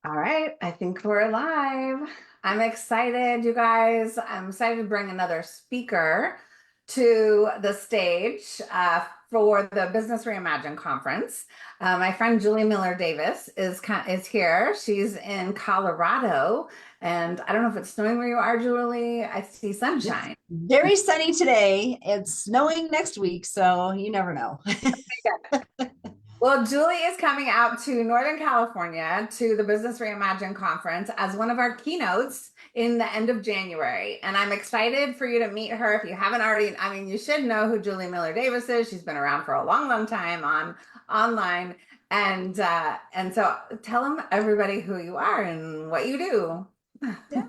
All right, I think we're live. I'm excited, you guys. I'm excited to bring another speaker to the stage for the Business Reimagined conference. My friend Julie Miller Davis is here. She's in Colorado, and I don't know if it's snowing where you are, Julie. I see It's sunshine. very sunny today. It's snowing next week, so you never know. Well, Julie is coming out to Northern California to the Business Reimagined conference as one of our keynotes in the end of January. And I'm excited for you to meet her. If you haven't already, I mean, you should know who Julie Miller Davis is. She's been around for a long, long time on online. And so tell them everybody who you are and what you do. Yeah.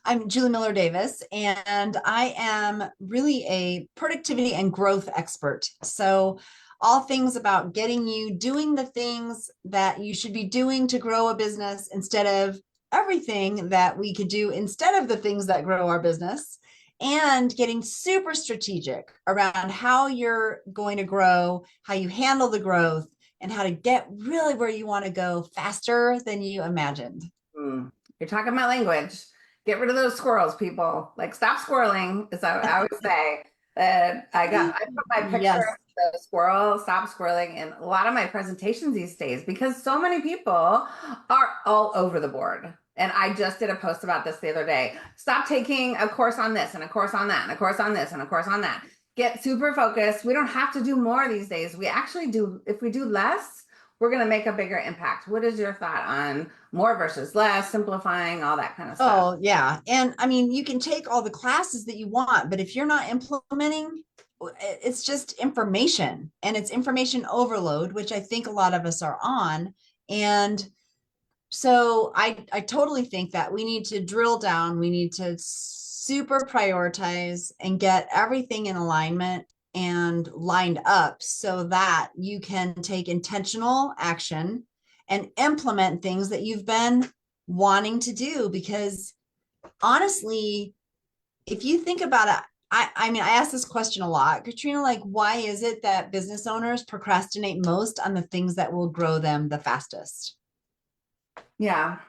I'm Julie Miller Davis, and I am really a productivity and growth expert. So, all things about getting you doing the things that you should be doing to grow a business instead of everything that we could do instead of the things that grow our business, and getting super strategic around how you're going to grow, how you handle the growth, and how to get really where you want to go faster than you imagined. Mm. You're talking my language. Get rid of those squirrels, people. Like, stop squirreling, as I always say. I put my picture Yes. of the squirrel, stop squirreling, in a lot of my presentations these days because so many people are all over the board. And I just did a post about this the other day. Stop taking a course on this and a course on that and a course on this and a course on that. Get super focused. We don't have to do more these days. We actually do, if we do less, we're going to make a bigger impact. What is your thought on more versus less, simplifying, all that kind of stuff? Oh, yeah. And I mean, you can take all the classes that you want, but if you're not implementing, it's just information and it's information overload, which I think a lot of us are on. And so I totally think that we need to drill down, we need to super prioritize and get everything in alignment and lined up so that you can take intentional action and implement things that you've been wanting to do. Because honestly, if you think about it, I mean, I ask this question a lot, Katrina, like, why is it that business owners procrastinate most on the things that will grow them the fastest? Yeah.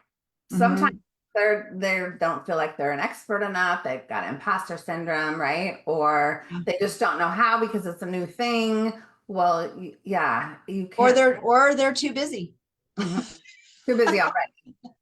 Sometimes Mm-hmm. they don't feel like they're an expert enough. They've got imposter syndrome, right? Or they just don't know how because it's a new thing. Well, yeah, you Or can't. they're too busy. Mhm. Too busy already.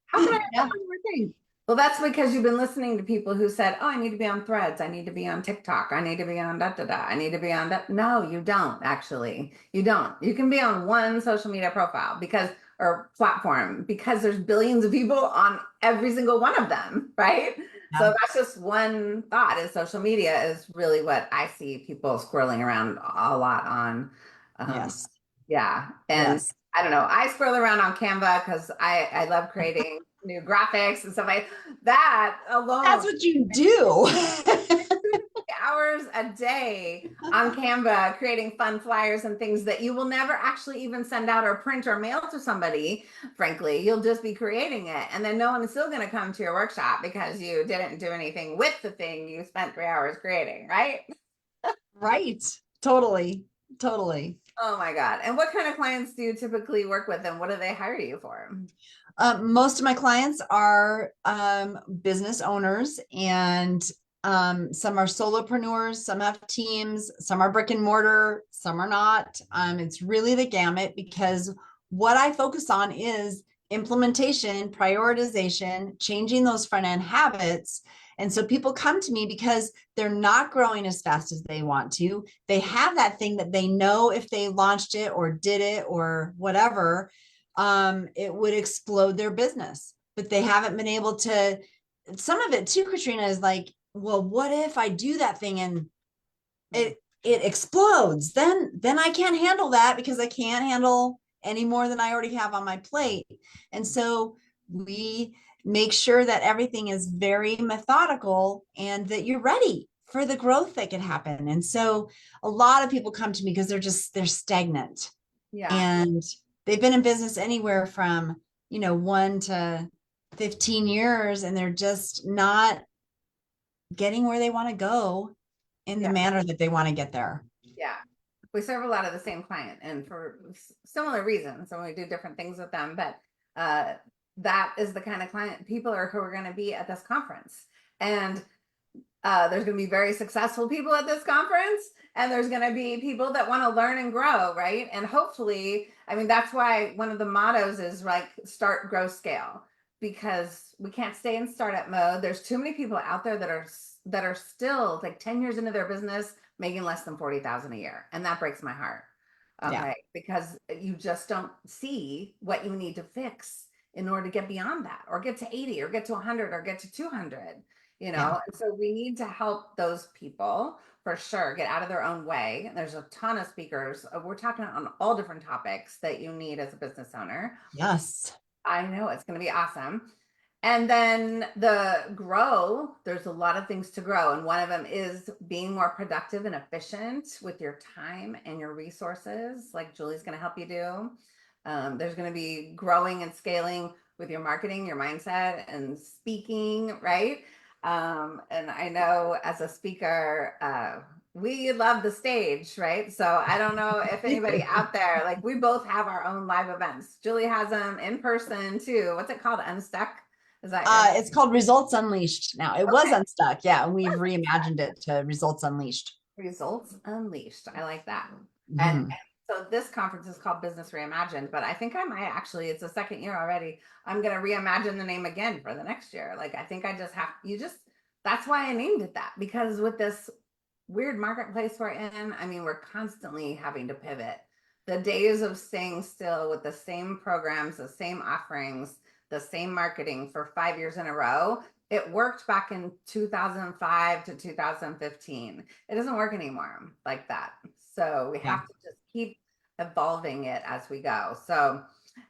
How can I have Yeah. one more thing? Well, that's because you've been listening to people who said, "Oh, I need to be on Threads. I need to be on TikTok. I need to be on da da da. I need to be on that." No, you don't actually. You don't. You can be on one social media profile because or platform because there's billions of people on every single one of them, right? Yeah. So that's just one thought is social media is really what I see people swirling around a lot on. Um, Yes. yeah. And Yes. I don't know. I scroll around on Canva because I love creating new graphics and stuff like that That's alone. what you do. 2 hours a day on Canva creating fun flyers and things that you will never actually even send out or print or mail to somebody, frankly. You'll just be creating it. And then no one is still going to come to your workshop because you didn't do anything with the thing you spent 3 hours creating, right? Right. Totally. Totally. Oh my God. And what kind of clients do you typically work with and what do they hire you for? Most of my clients are business owners, and some are solopreneurs, some have teams, some are brick and mortar, some are not. It's really the gamut because what I focus on is implementation, prioritization, changing those front end habits. And so people come to me because they're not growing as fast as they want to. They have that thing that they know if they launched it or did it or whatever, it would explode their business. But they haven't been able to. Some of it too, Katrina, is like, well, what if I do that thing and it explodes? Then I can't handle that because I can't handle any more than I already have on my plate. And so we make sure that everything is very methodical and that you're ready for the growth that can happen. And so a lot of people come to me because they're stagnant, Yeah. and they've been in business anywhere from 1 to 15 years, and they're just not getting where they want to go in the Yeah. manner that they want to get there. Yeah. We serve a lot of the same client and for similar reasons. And we do different things with them. But uh, that is the kind of client people are who are going to be at this conference. And there's going to be very successful people at this conference, and there's going to be people that want to learn and grow, right? And hopefully, I mean, that's why one of the mottos is like start, grow, scale, because we can't stay in startup mode. There's too many people out there that are still like 10 years into their business making less than 40,000 a year, and that breaks my heart. Yeah. Okay, because you just don't see what you need to fix in order to get beyond that, or get to 80, or get to 100, or get to 200. Yeah. And so we need to help those people for sure get out of their own way. And there's a ton of speakers. We're talking on all different topics that you need as a business owner. Yes. I know it's going to be awesome. And then the grow, there's a lot of things to grow. And one of them is being more productive and efficient with your time and your resources, like Julie's going to help you do. There's going to be growing and scaling with your marketing, your mindset, and speaking, right? And I know as a speaker, we love the stage, right? So I don't know if anybody out there, like we both have our own live events. Julie has them in person too. What's it called? Unstuck? Is that your It's called Results Unleashed now. It was okay? Unstuck. Yeah. And we've reimagined it to Results Unleashed. Results Unleashed. I like that. And Mhm. so this conference is called Business Reimagined, but I think I might actually, it's the second year already. I'm going to reimagine the name again for the next year. Like, I think I just have, that's why I named it that, because with this weird marketplace we're in, I mean, we're constantly having to pivot. The days of staying still with the same programs, the same offerings, the same marketing for 5 years in a row, it worked back in 2005 to 2015. It doesn't work anymore like that. So we Yeah. have to just keep evolving it as we go. So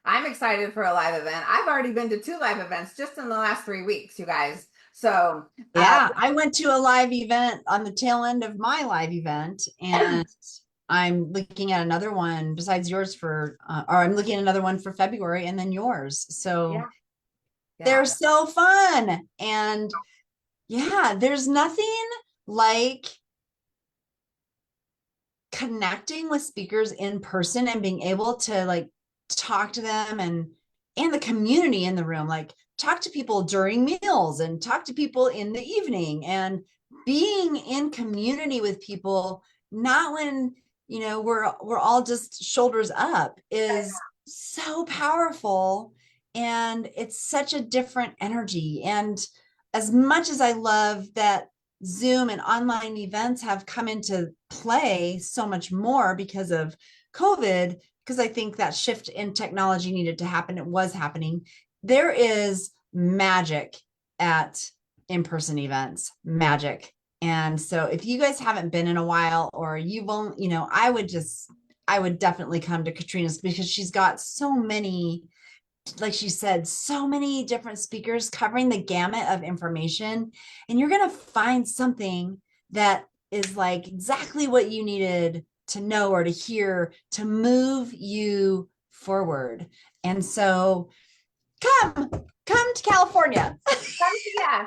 I'm excited for a live event. I've already been to 2 live events just in the last 3 weeks, you guys. So Yeah. I went to a live event on the tail end of my live event, and I'm looking at another one besides yours or I'm looking at another one for February and then yours. So yeah, they're yeah, so fun. And yeah, there's nothing like connecting with speakers in person and being able to like talk to them and the community in the room, like talk to people during meals and talk to people in the evening, and being in community with people, not when we're all just shoulders up, is so powerful. And it's such a different energy. And as much as I love that Zoom and online events have come into play so much more because of COVID, because I think that shift in technology needed to happen. It was happening. There is magic at in-person events, magic. And so if you guys haven't been in a while, or you won't, I would definitely come to Katrina's, because she's got so many, like she said, so many different speakers covering the gamut of information. And you're going to find something that is like exactly what you needed to know or to hear to move you forward. And so come to California. come see us.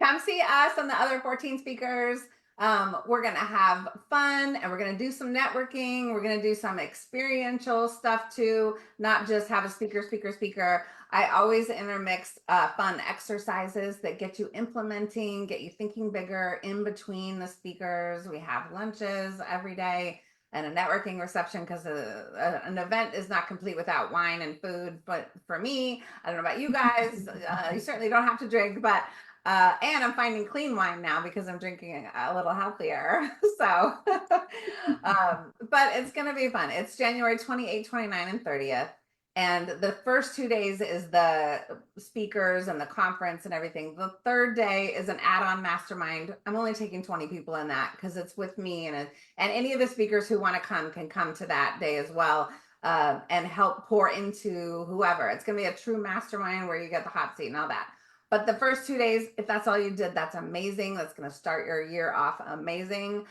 Come see us and the other 14 speakers. We're going to have fun, and we're going to do some networking. We're going to do some experiential stuff too, not just have a speaker. I always intermix fun exercises that get you implementing, get you thinking bigger in between the speakers. We have lunches every day and a networking reception, because an event is not complete without wine and food. But for me, I don't know about you guys, you certainly don't have to drink, but and I'm finding clean wine now because I'm drinking a little healthier. So, but it's going to be fun. It's January 28th, 29th, and 30th. And the first 2 days is the speakers and the conference and everything. The third day is an add-on mastermind. I'm only taking 20 people in that because it's with me, and any of the speakers who want to come can come to that day as well, and help pour into whoever. It's going to be a true mastermind where you get the hot seat and all that. But the first 2 days, if that's all you did, that's amazing. That's going to start your year off amazing.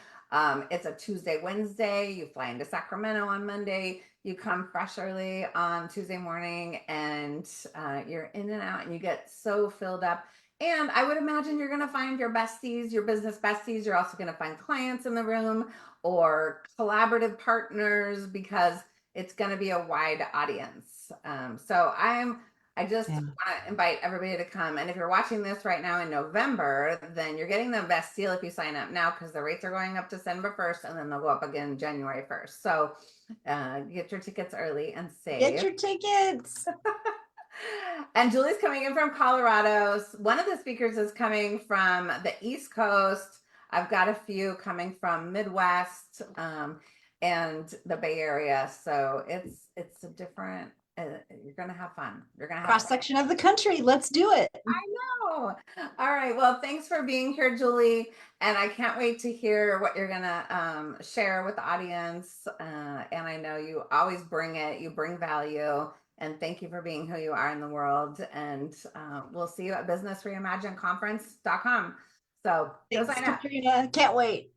It's a Tuesday, Wednesday. You fly into Sacramento on Monday. You come fresh early on Tuesday morning, and you're in and out, and you get so filled up. And I would imagine you're going to find your besties, your business besties. You're also going to find clients in the room, or collaborative partners, because it's going to be a wide audience. So I just Yeah. want to invite everybody to come. And if you're watching this right now in November, then you're getting the best deal if you sign up now because the rates are going up December 1st and then they'll go up again January 1st. So get your tickets early and Get save. your tickets. And Julie's coming in from Colorado. One of the speakers is coming from the East Coast. I've got a few coming from Midwest and the Bay Area. So it's a different. You're gonna have fun. You're gonna have Cross section of the country. Let's do it. Oh, all right. Well, thanks for being here, Julie. And I can't wait to hear what you're going to share with the audience. And I know you always bring it, you bring value. And thank you for being who you are in the world. And we'll see you at businessreimaginedconference.com. So go Thanks, sign up. Katrina. Can't wait.